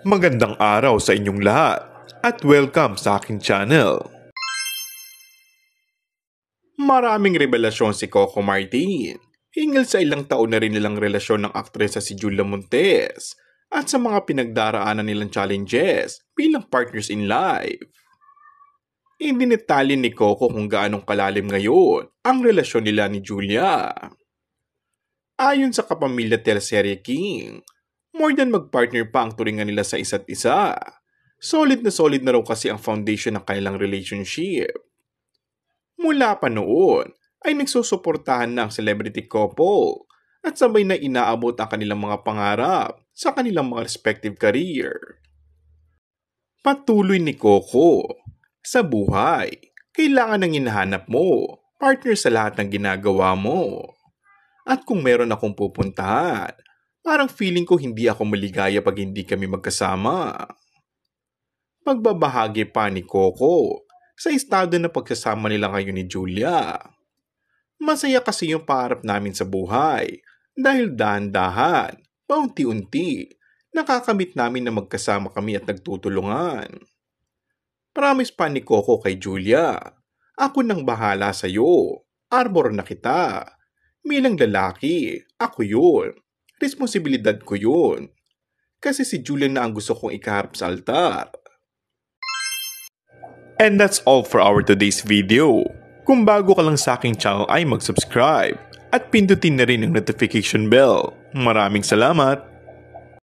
Magandang araw sa inyong lahat at welcome sa aking channel. Maraming revelasyon si Coco Martin hinggil sa ilang taon na rin nilang relasyon ng aktresa si Julia Montes at sa mga pinagdaraanan nilang challenges bilang partners in life. Idinitalye ni Coco kung gaanong kalalim ngayon ang relasyon nila ni Julia. Ayon sa kapamilya teleserye King, more than mag-partner pa ang turingan nila sa isa't isa. Solid na raw kasi ang foundation ng kanilang relationship. Mula pa noon ay nagsusuportahan na ang celebrity couple at sabay na inaabot ang kanilang mga pangarap sa kanilang mga respective career. Patuloy ni Coco, sa buhay, kailangan ng hinahanap mo, partner sa lahat ng ginagawa mo. At kung meron akong pupuntahan, parang feeling ko hindi ako maligaya pag hindi kami magkasama. Pagbabahagi pa ni Coco sa estado na pagsasama nila ngayon ni Julia. Masaya kasi yung pangarap namin sa buhay dahil dahan-dahan, paunti-unti, nakakamit namin na magkasama kami at nagtutulungan. Promise pa ni Coco kay Julia, ako nang bahala sa'yo, arbor na kita. Bilang lalaki, ako yun. Responsibilidad ko yun. Kasi si Julia na ang gusto kong ikaharap sa altar. And that's all for our today's video. Kung bago ka lang sa aking channel ay mag-subscribe at pindutin na rin ang notification bell. Maraming salamat!